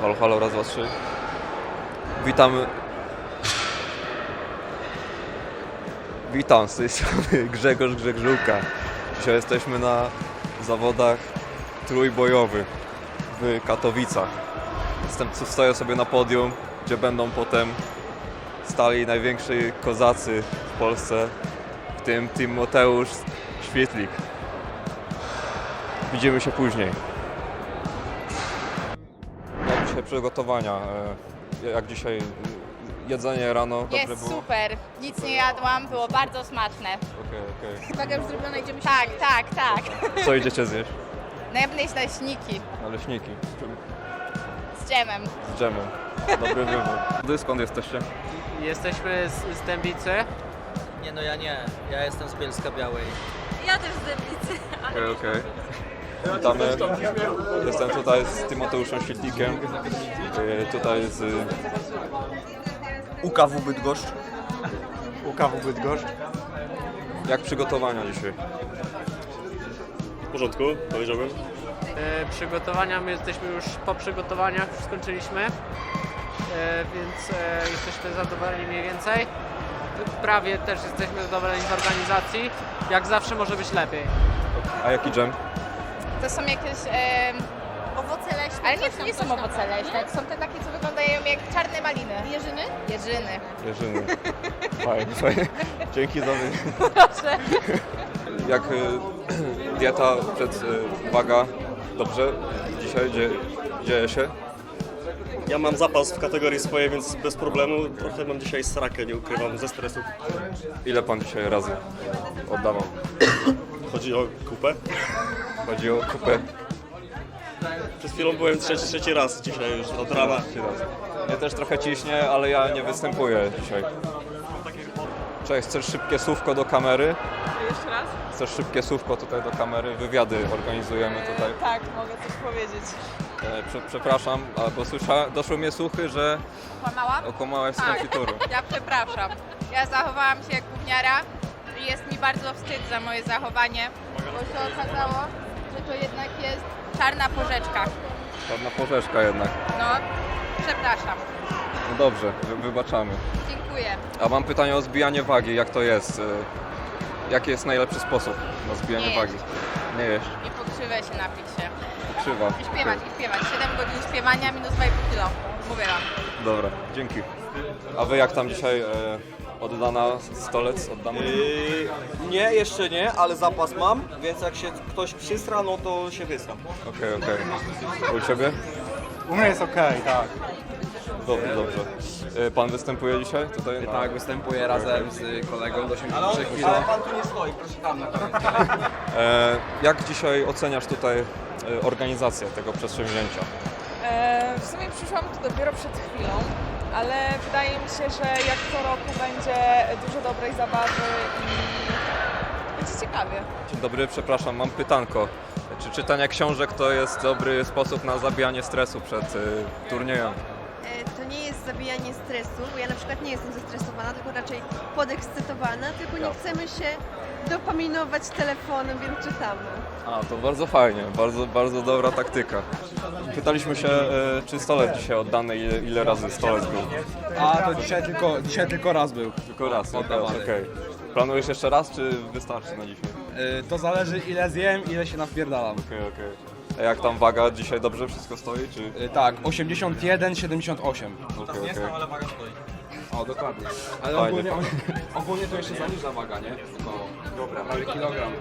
Halo, halo, raz, dwa, trzy. Witamy. Witam, z tej strony Grzegorz Grzegżółka. Dzisiaj jesteśmy na zawodach trójbojowych w Katowicach. Stoję sobie na podium, gdzie będą potem stali najwięksi kozacy w Polsce, w tym Timoteusz Świetlik. Widzimy się później. Jak dzisiaj przygotowania? Jak dzisiaj jedzenie rano? Dobrze Jest było? super, nic nie jadłam, było bardzo smaczne. Okej. Waga już zrobiona, idziemy się Tak. Co idziecie zjeść? No ja będę iść na leśniki Naleśniki. z dżemem. Z dżemem. Dobry wybór. Wy skąd jesteście? Jesteśmy z Dębicy. Nie, no ja nie. Ja jestem z Bielska Białej. Ja też z Dębicy. Okej. Witamy. Jestem tutaj z Tymoteuszem Świetlikiem. Tutaj z UKW Bydgoszcz. UKW Bydgoszcz. Jak przygotowania dzisiaj? W porządku, powiedziałbym. Przygotowania, my jesteśmy już po przygotowaniach, już skończyliśmy, więc jesteśmy zadowoleni mniej więcej. Prawie też jesteśmy zadowoleni z organizacji. Jak zawsze może być lepiej. A jaki dżem? To są jakieś Owoce leśne. ale nie są owoce leśne, to są te takie, co wyglądają jak czarne maliny. Jeżyny? Jeżyny. Jeżyny. Fajnie. Dzięki za Proszę. Jak dieta przed waga? Dobrze? Dzisiaj dzieje się? Ja mam zapas w kategorii swojej, więc bez problemu. Trochę mam dzisiaj srakę, nie ukrywam, ze stresu. Ile pan dzisiaj razy oddawał? Chodzi o kupę. Chodzi o kupę. Przed chwilą byłem trzeci raz dzisiaj już od rana. Mnie też trochę ciśnie, ale ja nie występuję dzisiaj. Cześć, chcesz szybkie słówko do kamery? Jeszcze raz? Chcesz szybkie słówko tutaj do kamery? Wywiady organizujemy tutaj. Tak, mogę coś powiedzieć. Przepraszam, bo doszły mnie słuchy, że Kłamałam? okłamałaś z Tak. konfitury. Ja przepraszam. Ja zachowałam się jak gówniara i jest mi bardzo wstyd za moje zachowanie, bo się okazało, że to jednak jest czarna porzeczka. Czarna porzeczka jednak. No, przepraszam. No dobrze, wybaczamy. Dziękuję. A mam pytanie o zbijanie wagi, jak to jest? Jaki jest najlepszy sposób na zbijanie Nie wagi? jeść. Nie jeść. I pokrzywę się napić się. Krzywa. I śpiewać. 7 godzin śpiewania minus 2,5 kilo. Mówię wam. Dobra, dzięki. A wy jak tam dzisiaj oddana stolec? Oddamy? Nie, jeszcze nie, ale zapas mam, więc jak się ktoś przysra, no to się wysra. Okej. U ciebie? U mnie jest okej, tak. Dobrze. Pan występuje dzisiaj tutaj? Tak, występuję razem z kolegą do 83 kg. Ale pan tu nie stoi, proszę tam na Jak dzisiaj oceniasz tutaj organizację tego przedsięwzięcia? W sumie przyszłam tu dopiero przed chwilą, ale wydaje mi się, że jak co roku będzie dużo dobrej zabawy i będzie ciekawie. Dzień dobry, przepraszam, mam pytanko. Czy czytanie książek to jest dobry sposób na zabijanie stresu przed turniejem? To nie jest zabijanie stresu, bo ja na przykład nie jestem zestresowana, tylko raczej podekscytowana, tylko nie chcemy się dopaminować telefonem, więc czytamy. A, to bardzo fajnie, bardzo dobra taktyka. Pytaliśmy się, czy stolec dzisiaj oddany, ile razy stolec był? A to dzisiaj tylko raz był. Tylko raz, Oddawany. okej. Planujesz jeszcze raz, czy wystarczy na dzisiaj? To zależy ile zjem, ile się nawpierdalam. Okej. A jak tam waga? Dzisiaj dobrze wszystko stoi, czy? Tak, 81, 78. Okej. waga stoi. O, dokładnie. Ale Fajnie. ogólnie to jeszcze zaniża waga, nie? Tylko prawie kilogram.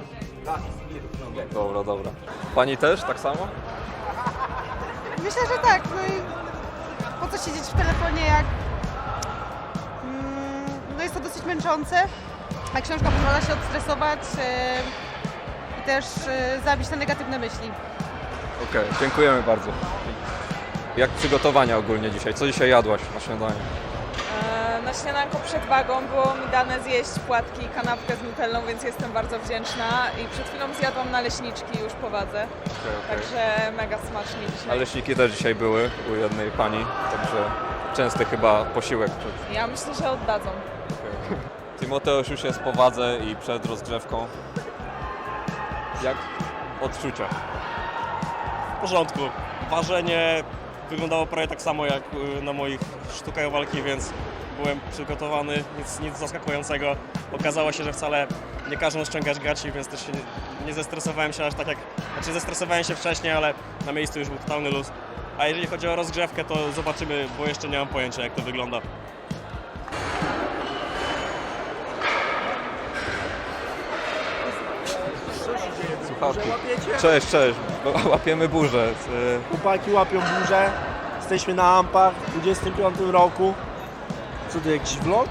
Dobra. Pani też tak samo? Myślę, że tak. No i po co siedzieć w telefonie, jak no jest to dosyć męczące, a książka pozwala się odstresować i też zabić te negatywne myśli. Okej, dziękujemy bardzo. Jak przygotowania ogólnie dzisiaj? Co dzisiaj jadłaś na śniadanie? Na śniadanko przed wagą było mi dane zjeść płatki i kanapkę z nutellą, więc jestem bardzo wdzięczna i przed chwilą zjadłam naleśniczki już po wadze, także mega smacznie dzisiaj. Naleśniki też dzisiaj były u jednej pani, także częsty chyba posiłek przed. Ja myślę, że oddadzą. Timoteusz już jest po wadze i przed rozgrzewką. Jak odczucia? W porządku. Ważenie wyglądało prawie tak samo jak na moich sztukach walki, więc byłem przygotowany, nic zaskakującego. Okazało się, że wcale nie każą ściągać gaci, więc też się nie zestresowałem się aż tak jak... Znaczy zestresowałem się wcześniej, ale na miejscu już był totalny luz. A jeżeli chodzi o rozgrzewkę, to zobaczymy, bo jeszcze nie mam pojęcia, jak to wygląda. Słuchawki. Cześć. Łapiemy burzę. Chłopaki łapią burzę, jesteśmy na Ampach w 25 roku. Co to, jakiś vlog?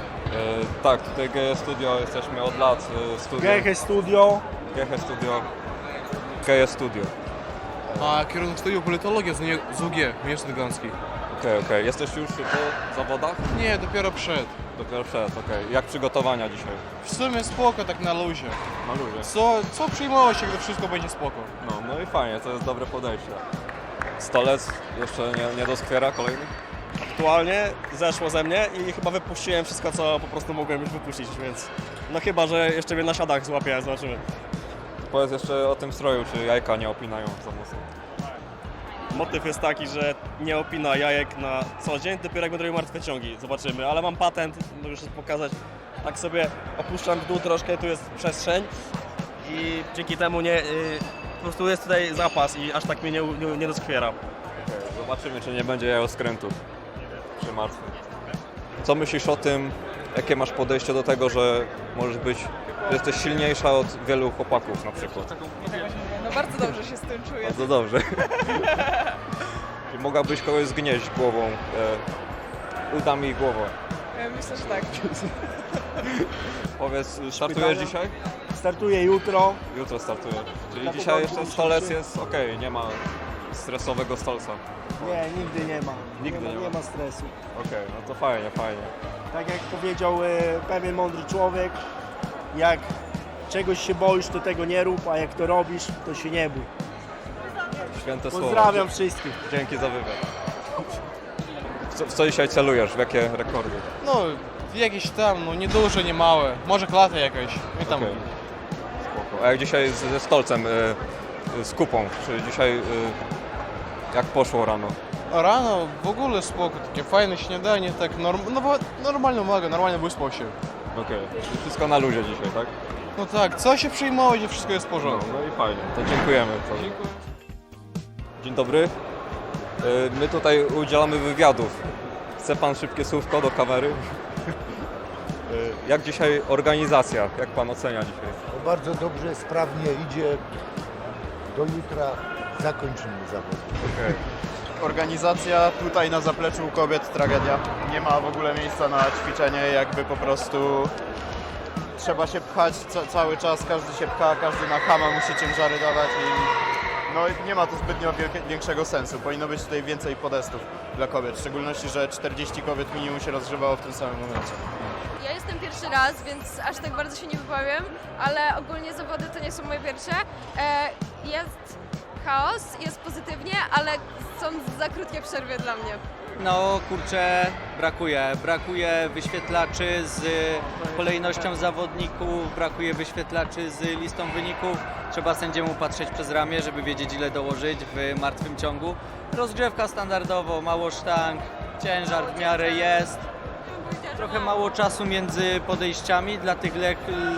Tak, tutaj GE Studio, jesteśmy od lat. Geche Studio. GE Studio. GE Studio. A kierunek studiów politologia z UG, Uniwersytet Gdański. Okej. Jesteś już po zawodach? Nie, dopiero przed. Dopiero przed, okej. Jak przygotowania dzisiaj? W sumie spoko, tak na luzie. Na luzie. Co przyjmować się, gdy wszystko będzie spoko? No i fajnie, to jest dobre podejście. Stolec jeszcze nie doskwiera kolejny? Aktualnie zeszło ze mnie i chyba wypuściłem wszystko, co po prostu mogłem już wypuścić, więc no chyba, że jeszcze mnie na siadach złapie, zobaczymy. Powiedz jeszcze o tym stroju, czy jajka nie opinają za mocno. Motyw jest taki, że nie opina jajek na co dzień, dopiero jak będę robił martwe ciągi, zobaczymy, ale mam patent, mogę już pokazać. Tak sobie opuszczam w dół troszkę, tu jest przestrzeń i dzięki temu po prostu jest tutaj zapas i aż tak mnie nie doskwiera. Zobaczymy, czy nie będzie jajoskrętów przy martwym. Co myślisz o tym, jakie masz podejście do tego, że możesz być, że jesteś silniejsza od wielu chłopaków na przykład? No bardzo dobrze się z tym czuję. Bardzo dobrze. Czy mogłabyś kogoś zgnieść głową, udami głową? Myślę, że tak. Powiedz, startujesz dzisiaj? Startuję jutro. Jutro startujesz. Czyli dzisiaj jeszcze stolec jest okej, nie ma stresowego stolca. Nie, nigdy nie ma. Nigdy nie ma. Nie ma stresu. Okej, no to fajnie. Tak jak powiedział pewien mądry człowiek, jak czegoś się boisz, to tego nie rób, a jak to robisz, to się nie bój. Święte słowa. Pozdrawiam wszystkich. Dzięki za wywiad. W co dzisiaj celujesz? W jakie rekordy? No, jakieś tam, no nieduże, nie małe. Może klatę jakaś. I tam. Okej. Spoko. A jak dzisiaj ze stolcem, z kupą, czy dzisiaj jak poszło rano? A rano w ogóle spoko, takie fajne śniadanie, tak normalnie uwaga, normalnie wyspał się. Okej. Czyli wszystko na luzie dzisiaj, tak? No tak, co się przyjmować, że wszystko jest w porządku. No i fajnie, to dziękujemy. Dzień dobry. My tutaj udzielamy wywiadów. Chce pan szybkie słówko do kamery? Jak dzisiaj organizacja? Jak pan ocenia dzisiaj? Bardzo dobrze, sprawnie idzie. Do jutra zakończymy zawód. Okej. Organizacja tutaj na zapleczu kobiet tragedia. Nie ma w ogóle miejsca na ćwiczenie, jakby po prostu trzeba się pchać cały czas, każdy się pcha, każdy na chama musi ciężary dawać i no nie ma to zbytnio większego sensu. Powinno być tutaj więcej podestów dla kobiet, w szczególności, że 40 kobiet minimum się rozgrzewało w tym samym momencie. Ja jestem pierwszy raz, więc aż tak bardzo się nie wypowiem, ale ogólnie zawody to nie są moje pierwsze. Jest chaos, jest pozytywnie, ale są za krótkie przerwy dla mnie. No kurczę, brakuje wyświetlaczy z kolejnością zawodników, brakuje wyświetlaczy z listą wyników. Trzeba sędziemu patrzeć przez ramię, żeby wiedzieć ile dołożyć w martwym ciągu. Rozgrzewka standardowo, mało sztang, ciężar w miarę jest. Trochę mało czasu między podejściami, dla tych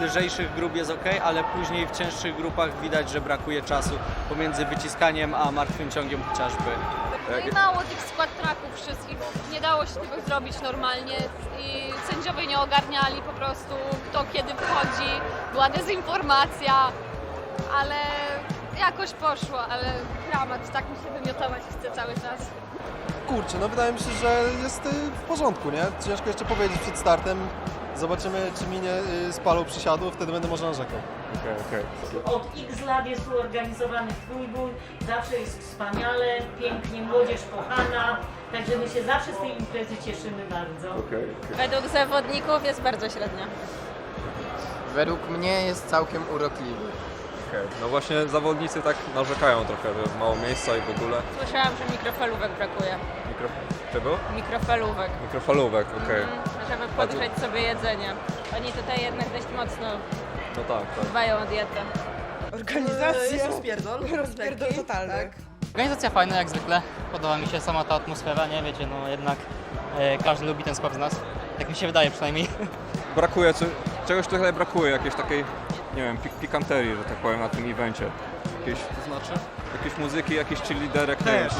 lżejszych grup jest ok, ale później w cięższych grupach widać, że brakuje czasu pomiędzy wyciskaniem a martwym ciągiem chociażby. No i mało tych skład tracków wszystkich. Nie dało się tego zrobić normalnie i sędziowie nie ogarniali po prostu kto kiedy wchodzi. Była dezinformacja, ale jakoś poszło, ale dramat, tak mi się wymiotować chce cały czas. Kurczę, no wydaje mi się, że jest w porządku, nie? Ciężko jeszcze powiedzieć przed startem. Zobaczymy, czy mi nie spalą przysiadów, wtedy będę może narzekał. Okej. Od x lat jest tu organizowany trójbój, zawsze jest wspaniale, pięknie, młodzież kochana, także my się zawsze z tej imprezy cieszymy bardzo. Według zawodników jest bardzo średnia. Według mnie jest całkiem urokliwy. No właśnie zawodnicy tak narzekają trochę, że jest mało miejsca i w ogóle. Słyszałam, że mikrofalówek brakuje. Czego? Mikrofalówek. Mikrofalówek, okej. Żeby podgrzeć sobie jedzenie. Oni tutaj jednak dość mocno No tak. dbają o dietę. Organizacja. Rozpierdol. Rozpierdol totalny. Tak. Organizacja fajna jak zwykle, podoba mi się sama ta atmosfera, nie wiecie, no jednak każdy lubi ten sport z nas, tak mi się wydaje przynajmniej. Brakuje, czegoś tutaj brakuje, jakiejś takiej, nie wiem, pikanterii, że tak powiem, na tym evencie. To znaczy? Jakieś muzyki, jakiś cheerleaderek, Też,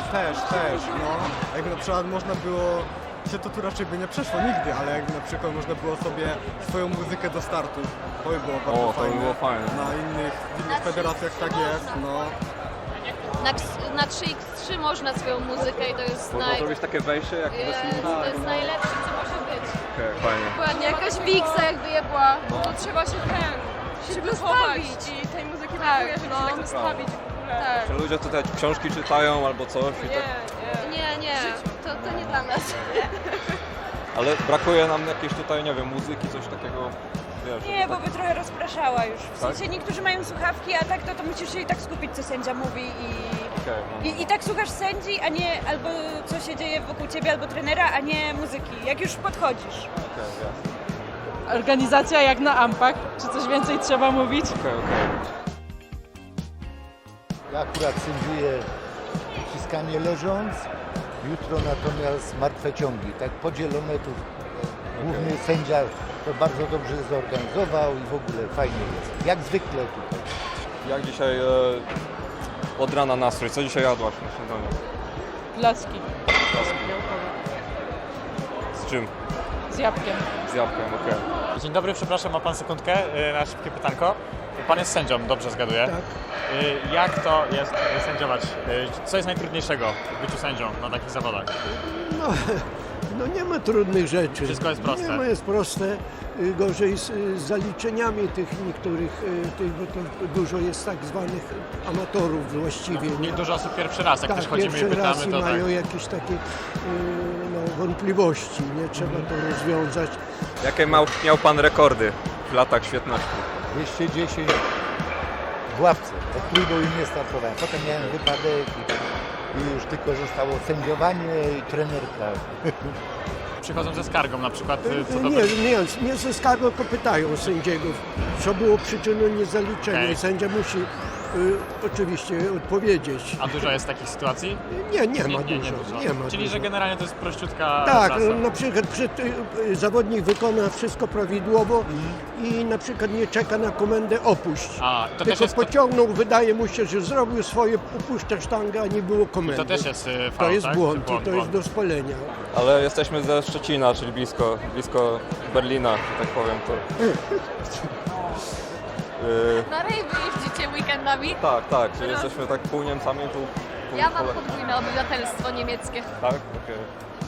no. Jakby na przykład można było, się to tu raczej by nie przeszło nigdy, ale jakby na przykład można było sobie swoją muzykę do startu, to by było bardzo to by fajne. było fajne. Na innych federacjach tak jest, no. Na 3x3 można swoją muzykę i to jest, Można zrobić takie wejście, jak to jest najlepsze, co może być. fajnie. Dokładnie, jakaś wiksa jakby je była, to trzeba się się Wystawić i tej muzyki brakuje, żeby się tak wystawić w ogóle. Tak. Czy ludzie tutaj książki czytają albo coś? Nie, to nie dla nas. Ale brakuje nam jakiejś tutaj, nie wiem, muzyki, coś takiego, wiesz. Nie, bo by trochę rozpraszała już. W Tak? sensie niektórzy mają słuchawki, a tak to musisz się i tak skupić, co sędzia mówi Okej, i tak słuchasz sędzi, a nie albo co się dzieje wokół ciebie, albo trenera, a nie muzyki, jak już podchodzisz. jasne. Organizacja jak na ampach, czy coś więcej trzeba mówić? Okej. Ja akurat sędziuję ciskanie leżąc, jutro natomiast martwe ciągi. Tak podzielone tu główny sędzia to bardzo dobrze zorganizował i w ogóle fajnie jest. Jak zwykle tutaj. Jak dzisiaj od rana nastrój? Co dzisiaj jadłaś na śniadanie? Placki Z czym? z jabłkiem. Z jabłkiem, okej. Dzień dobry, przepraszam, ma pan sekundkę na szybkie pytanko. Pan jest sędzią, dobrze zgaduję? Tak. Jak to jest sędziować? Co jest najtrudniejszego w byciu sędzią na takich zawodach? No nie ma trudnych rzeczy. Wszystko jest proste. Nie ma, jest proste. Gorzej z zaliczeniami tych niektórych, bo to dużo jest tak zwanych amatorów właściwie. Nie dużo osób pierwszy raz, jak tak, też chodzimy i pierwszy raz pytamy, i to tak. mają jakieś takie wątpliwości, nie? Trzeba to rozwiązać. Jakie miał pan rekordy w latach świetności? 210 w ławce. Od trójboju nie startowałem. Potem miałem wypadek i już tylko zostało sędziowanie i trenerka. Przychodzą ze skargą na przykład, co do... Nie ze skargą, tylko pytają sędziego, co było przyczyną niezaliczenia. Okej. I sędzia musi oczywiście odpowiedzieć. A dużo jest takich sytuacji? Nie ma dużo. Nie ma Czyli, dużo. że generalnie to jest prościutka Tak, praca. na przykład zawodnik wykona wszystko prawidłowo i na przykład nie czeka na komendę opuść. A, to Tylko też jest... pociągnął, wydaje mu się, że zrobił swoje, upuszcza sztangę, a nie było komendy. To też jest To faul, jest tak? błąd Czy i to jest do spalenia. Ale jesteśmy ze Szczecina, czyli blisko Berlina, że tak powiem. To... Na rejwy jeździcie weekendami? Tak, czyli jesteśmy tak pół Niemcami, pół Ja mam Polakami. podwójne obywatelstwo niemieckie. Tak? Okej.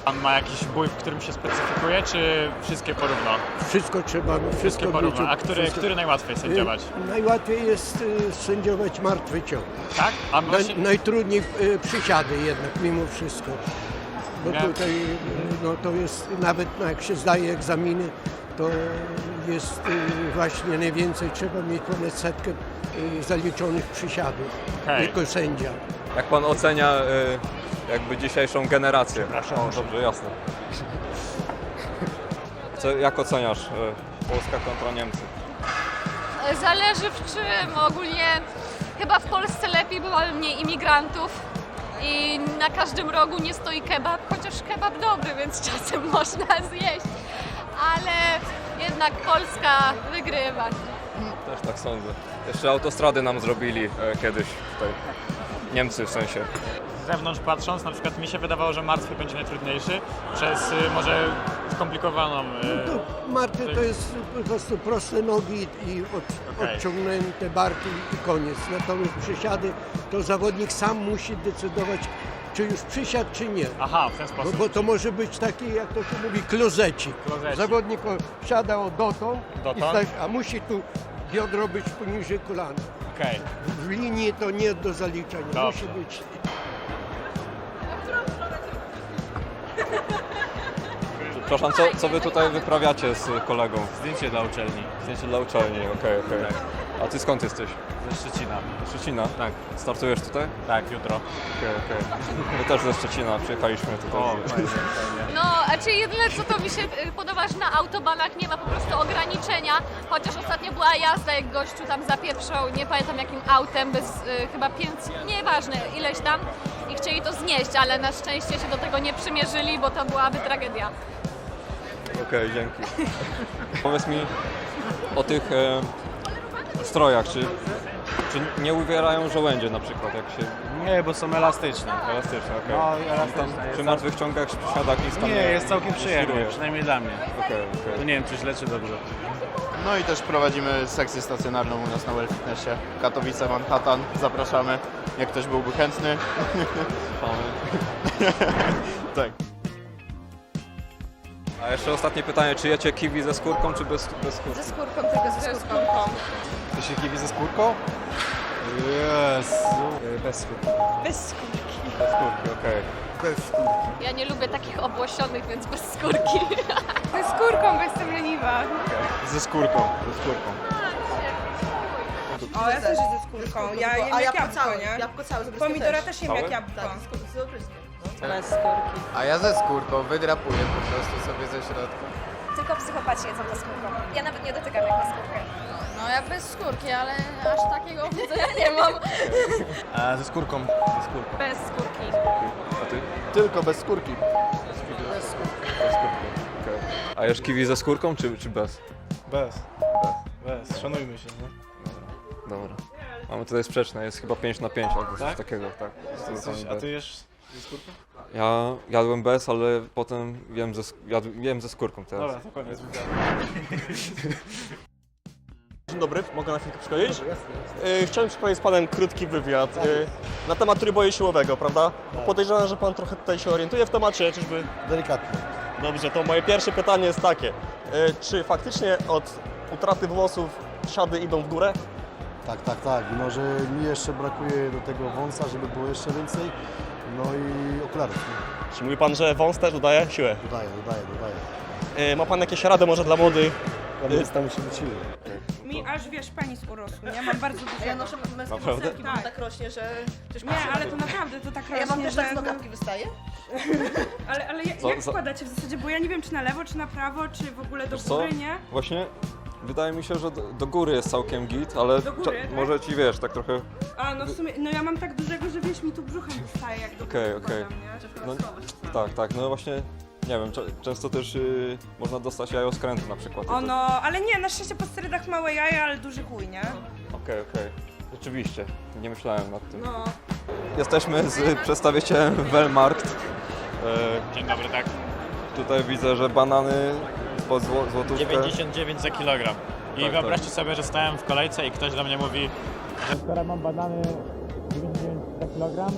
Pan ma jakiś bój, w którym się specyfikuje, czy wszystkie porówno? Wszystko trzeba, Wszystkie porówno. A który najłatwiej sędziować? Najłatwiej jest sędziować martwy ciąg. Tak? A właśnie... Najtrudniej przysiady jednak mimo wszystko. Bo Ja- tutaj to jest, nawet jak się zdaje egzaminy, to jest właśnie najwięcej trzeba mieć ponad setkę zaliczonych przysiadów. Okej. Jako sędzia. Jak pan ocenia jakby dzisiejszą generację? Dobrze, jasne. Jak oceniasz Polska kontra Niemcy? Zależy w czym. Ogólnie chyba w Polsce lepiej, bo mamy mniej imigrantów i na każdym rogu nie stoi kebab, chociaż kebab dobry, więc czasem można zjeść. Ale jednak Polska wygrywa. Też tak sądzę. Jeszcze autostrady nam zrobili kiedyś tutaj. Niemcy w sensie. Z zewnątrz patrząc, na przykład mi się wydawało, że martwy będzie najtrudniejszy przez może skomplikowaną... Martwy to jest po prostu proste nogi i Okej. odciągnięte barki i koniec. Natomiast przysiady to zawodnik sam musi decydować, czy już przysiadł, czy nie. Aha, w ten sposób. Bo to może być taki, jak to się mówi, klozecik. Klozecik. Zawodnik siada dotąd, Dotąd? a musi tu biodro być poniżej kolana. Okej. W linii to nie do zaliczenia, Dobrze. musi być. Przepraszam, co wy tutaj wyprawiacie z kolegą? Zdjęcie dla uczelni. Zdjęcie dla uczelni, okej. A ty skąd jesteś? Ze Szczecina. Ze Szczecina? Tak. Startujesz tutaj? Tak, jutro. Okej. My też ze Szczecina przyjechaliśmy tutaj. O, fajnie. No, a czy jedyne co to mi się podoba, że na autobanach nie ma po prostu ograniczenia, chociaż ostatnio była jazda, jak gościu tam zapieprzał, nie pamiętam jakim autem, bez chyba 5, nieważne, ileś tam i chcieli to znieść, ale na szczęście się do tego nie przymierzyli, bo to byłaby tragedia. Okej, dzięki. Powiedz mi o tych strojach, czy nie uwierają żołędzie na przykład, jak się... Nie, bo są elastyczne. Elastyczne, okej. No, elastyczne. Przy martwych ciągach siadak nic tam Nie, jest całkiem przyjemnie, świruje. przynajmniej dla mnie. Okej. To nie wiem, czy źle, czy dobrze. No i też prowadzimy sekcję stacjonarną u nas na Well Fitnessie. Katowice, Manhattan. Zapraszamy, jak ktoś byłby chętny. Tak. A jeszcze ostatnie pytanie, czy jecie kiwi ze skórką, czy bez skórki? Ze skórką, tylko ze skórką. To się kiwi ze skórką? Jezu. Bez skórki. Bez skórki. Bez skórki, okej. Bez skórki. Ja nie lubię takich obłosionych, więc bez skórki. Ze skórką, bo jestem leniwa. Ze skórką. O, ja też ze skórką. Ja jem jak jabłko, nie? Jabłko całe, z Pomidora też jem Całe? jak jabłko. Tak, z obryskiem. Bez skórki. A ja ze skórką wydrapuję po prostu sobie ze środka. Tylko psychopaci jedzą ze skórką. Ja nawet nie dotykam jak na skórkę. No ja bez skórki, ale aż takiego widzenia nie mam. A ze skórką. Bez skórki. A ty? Tylko bez skórki. Bez skórki, okej. A jesz kiwi ze skórką, czy bez? Bez. Szanujmy się, nie? Dobra. Mamy tutaj sprzeczne, jest chyba 5 na 5 albo coś Tak? takiego, tak. A ty jesz ze skórką? Ja jadłem bez, ale potem jem ze skórką teraz. Dobra, to koniec. Dzień dobry, mogę na chwilkę przychodzić? Chciałem przeprowadzić z panem krótki wywiad na temat tryboju siłowego, prawda? Podejrzewam, że pan trochę tutaj się orientuje w temacie, czyżby? Delikatnie. Dobrze, to moje pierwsze pytanie jest takie. Czy faktycznie od utraty włosów siady idą w górę? Tak. No, że mi jeszcze brakuje do tego wąsa, żeby było jeszcze więcej. No i okularów. Czy mówi pan, że wąs też dodaje siłę? Dodaję. Ma pan jakieś rady może dla młodych? Kamerzysta musi być silny. Mi aż wiesz, penis urósł, nie? Mam bardzo dużo. Ja noszę męskie Naprawdę? bokserki, bo tak rośnie, że... Nie, ale to naprawdę, to tak A ja mam rośnie, też że... tak z nogawki wystaje? Ale jak Co? składacie w zasadzie? Bo ja nie wiem, czy na lewo, czy na prawo, czy w ogóle do Wiesz co? góry, nie? Właśnie wydaje mi się, że do góry jest całkiem git, ale Do góry, tak? może ci wiesz, tak trochę... A, no w sumie, no ja mam tak dużego, że wiesz, mi tu brzuchem wystaje, jak do góry Okej. wkładam, nie? No, tak, no właśnie, nie wiem, często też można dostać jajoskrętu na przykład. O no, ale nie, na szczęście po sterydach małe jaja, ale duży chuj, nie? Okej. Rzeczywiście, nie myślałem nad tym. No. Jesteśmy z przedstawicielem Wellmarkt. Dzień dobry, tak. Tutaj widzę, że banany po złotówkę. 99 za kilogram. I Tak, wyobraźcie sobie, że stałem w kolejce i ktoś do mnie mówi, że skoro mam banany 99 za kilogram,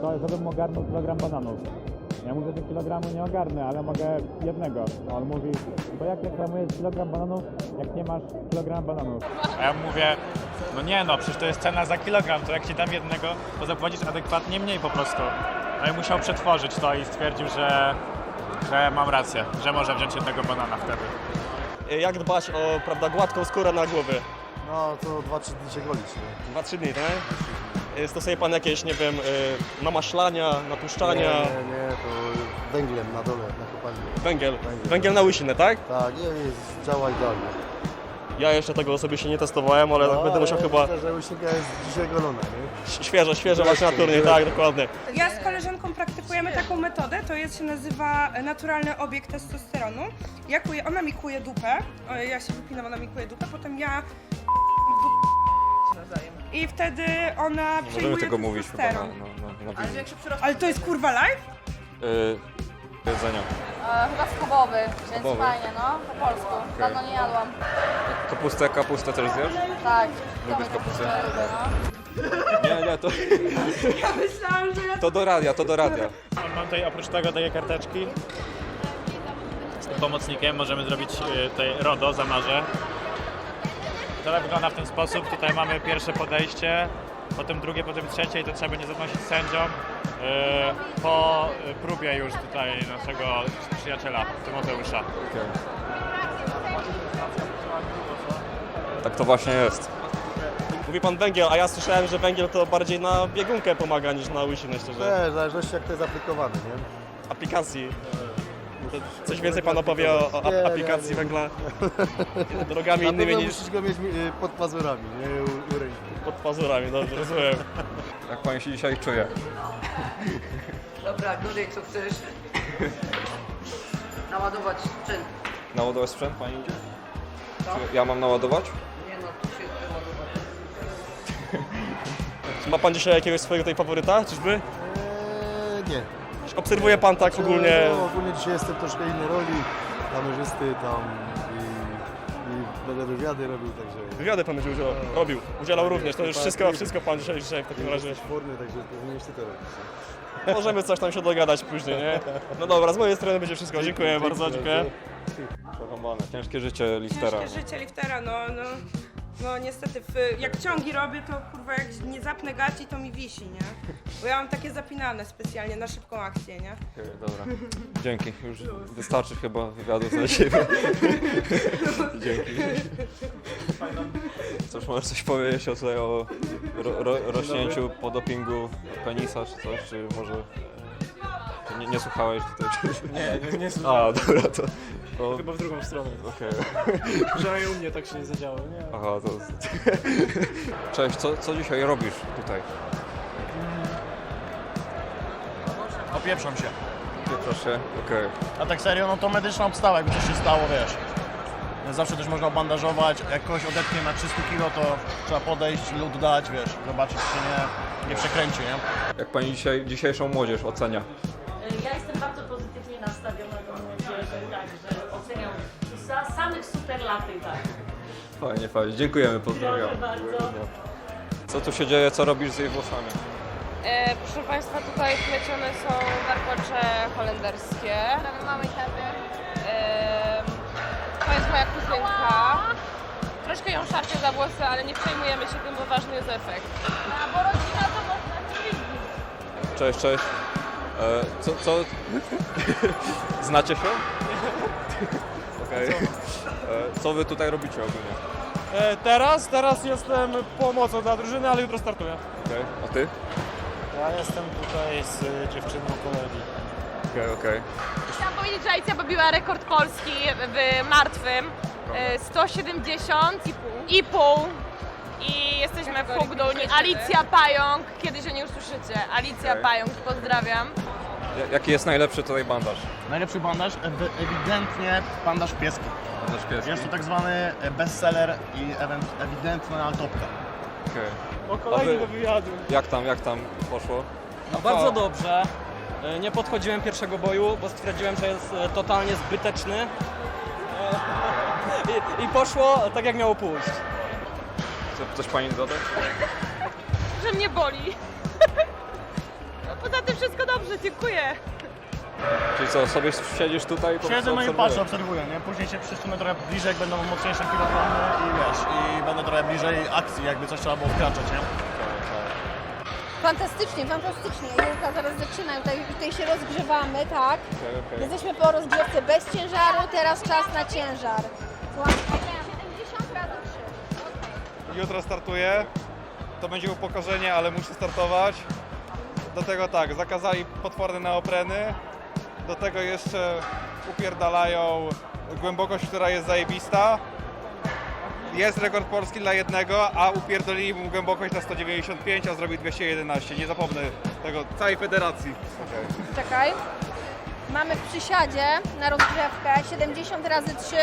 to żebym ogarnął kilogram bananów. Ja mówię, że kilogramu nie ogarnę, ale mogę jednego. A on mówi, to jak reklamujesz kilogram bananów, jak nie masz kilogram bananów? A ja mówię, no nie no, przecież to jest cena za kilogram, to jak ci dam jednego, to zapłacisz adekwatnie mniej po prostu. No i musiał przetworzyć to i stwierdził, że mam rację, że może wziąć jednego banana wtedy. Jak dbać o, prawda, gładką skórę na głowie? No to 2-3 dni się golić, nie? 2-3 dni, tak? Stosuje pan jakieś, nie wiem, namaślania, natłuszczania? Nie, to węglem na dole, na kopalni. Węgiel na łysinę, tak? Tak, działa idealnie. Ja jeszcze tego sobie się nie testowałem, ale będę musiał chyba... Myślę, że łysinka jest dzisiaj golona, nie? Świeże właśnie na turniej, tak, dokładnie. Ja z koleżanką praktykujemy taką metodę, się nazywa naturalny obieg testosteronu. Ona mi kuje dupę, ja się wypinam, ona mi kuje dupę, potem ja w dupę i wtedy ona Nie przejmuje możemy tego mówić chyba na testosteron. wizji. Ale to jest kurwa live? Jedzenia. Chyba schabowy, więc Schabowy. fajnie, no, po polsku. Dawno nie jadłam. Kapustę też zjesz? Tak. Lubisz kapustę? Lubię, no. Nie, to... Ja myślałam, że ja... To do radia. Mam tutaj oprócz tego takie karteczki. Z tym pomocnikiem możemy zrobić tutaj RODO, zamarzę. To wygląda w ten sposób. Tutaj mamy pierwsze podejście, potem drugie, potem trzecie i to trzeba będzie zanosić sędziom po próbie już tutaj naszego przyjaciela Tymoteusza. Tak to właśnie jest. Mówi pan węgiel, a ja słyszałem, że węgiel to bardziej na biegunkę pomaga niż na łysinę, szczerze. W zależności jak to jest aplikowane, nie? Aplikacji. To coś więcej pan opowie o aplikacji węgla drogami innymi niż... musisz go mieć pod pazurami, nie u ręki. Pod pazurami, dobrze, rozumiem. Jak pani się dzisiaj czuje? Dobra, Gudej, co chcesz? Naładować sprzęt. Naładować sprzęt pani idzie? Tak? Czy ja mam naładować? Nie no, tu się naładować. Czy ma pan dzisiaj jakiegoś swojego tutaj faworyta, czyżby? Nie. Obserwuje pan tak ogólnie? No, ogólnie dzisiaj jestem troszkę innej roli, kamerzysty tam i będę wywiady robił, także... Wywiady pan będzie udzielał również, to już wszystko pan dzisiaj w takim razie... Jesteś w formie, także powinieneś ty to robić. Możemy coś tam się dogadać później, nie? No dobra, z mojej strony będzie wszystko. Dziękuję bardzo, dziękuję. Przerąbane. Ciężkie życie liftera. Ciężkie życie liftera, no niestety, jak ciągi robię, to kurwa jak nie zapnę gaci, to mi wisi, nie? Bo ja mam takie zapinane specjalnie na szybką akcję, nie? Okej, dobra. Dzięki, już wystarczy chyba wywiadów dla siebie. Dzięki. Cóż, możesz coś powiedzieć o rośnięciu po dopingu penisa czy coś, czy może... Nie słuchałeś tutaj? Nie słuchałem. A, dobra, to... Chyba w drugą stronę. Okej. Przynajmniej u mnie tak się nie zadziało, nie? Aha, to... Cześć, co dzisiaj robisz tutaj? Opieprzam się. Pieprzasz się? Okej. A tak serio, no to medyczna obstawa, jakby coś się stało, wiesz. Zawsze też można bandażować, jak kogoś odetnie na 300 kg, to trzeba podejść, lód dać, wiesz, zobaczyć, czy nie przekręci, nie? Jak pani dzisiejszą młodzież ocenia? Ja jestem bardzo pozytywnie nastawiona do młodzieży, także oceniam samych superlatyw, tak. Fajnie, fajnie. Dziękujemy, pozdrawiam. Proszę bardzo. Co tu się dzieje, co robisz z jej włosami? Proszę Państwa, tutaj plecione są warkocze holenderskie. Mamy taty. To jest moja kuzynka. Troszkę ją szarpię za włosy, ale nie przejmujemy się tym, bo ważny jest efekt. Bo rodzina to można nie Cześć, cześć. Co? Znacie się? Okej. Co wy tutaj robicie ogólnie? Teraz jestem pomocą dla drużyny, ale jutro startuję. Okej. A ty? Ja jestem tutaj z dziewczyną kolegi. Okej. Chciałam powiedzieć, że Alicja pobiła rekord Polski w martwym. 170,5 i jesteśmy w Hugduni. Alicja Pająk, kiedyś o niej usłyszycie. Alicja Okej. Pająk, pozdrawiam. Jaki jest najlepszy tutaj bandaż? Najlepszy bandaż? Ewidentnie bandaż pieski. Bandaż pieski? Jest to tak zwany bestseller i ewidentna topka. Okej. O, A kolejny wy- do wywiadu. Jak tam poszło? No bardzo dobrze. Nie podchodziłem pierwszego boju, bo stwierdziłem, że jest totalnie zbyteczny. I poszło tak, jak miało pójść. Chce coś pani dodać? Że mnie boli. Poza tym wszystko dobrze, dziękuję. Czyli co, sobie siedzisz tutaj i po Siedzę, prostu no i obserwujesz? patrzę, obserwuję, nie? Później się przysunę trochę bliżej, jak będą mocniejsze kilogramy i wiesz, i będę trochę bliżej akcji, jakby coś trzeba było wkraczać, nie? Fantastycznie, fantastycznie. Julka zaraz zaczyna, tutaj się rozgrzewamy, tak? Okej. Jesteśmy po rozgrzewce bez ciężaru, teraz czas na ciężar. Słuchaj, 70 razy 3. Jutro startuję. To będzie upokorzenie, ale muszę startować. Do tego tak, zakazali potworne neopreny. Do tego jeszcze upierdalają głębokość, która jest zajebista. Jest rekord polski dla jednego, a upierdolili mu głębokość na 195, a zrobił 211. Nie zapomnę tego, całej federacji. Czekaj. Mamy w przysiadzie na rozgrzewkę 70 razy 3,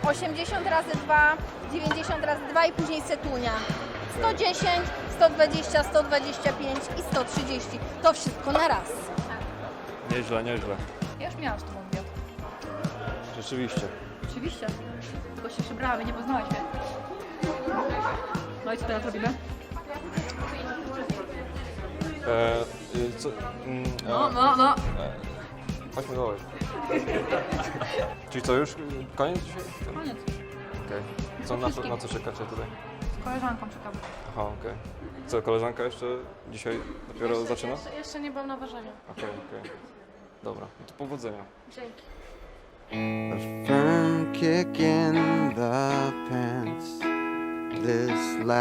80 razy 2, 90 razy 2 i później setunia. 110, 120, 125 i 130. To wszystko na raz. Nieźle, nieźle. Ja już miałam z tobą obiad. Rzeczywiście. Oczywiście. Tylko się przybrałam i nie poznałaś mnie. No i co teraz robimy? No. Chodźmy dalej. Czyli co, już koniec dzisiaj? Koniec. Okej. Na co czekacie tutaj? Z koleżanką czekam. Aha, okej. Co, koleżanka jeszcze dzisiaj dopiero zaczyna? Jeszcze nie byłam na ważeniu. Okej. Dobra, no to powodzenia. Dzięki. A firm kick in the pants. This last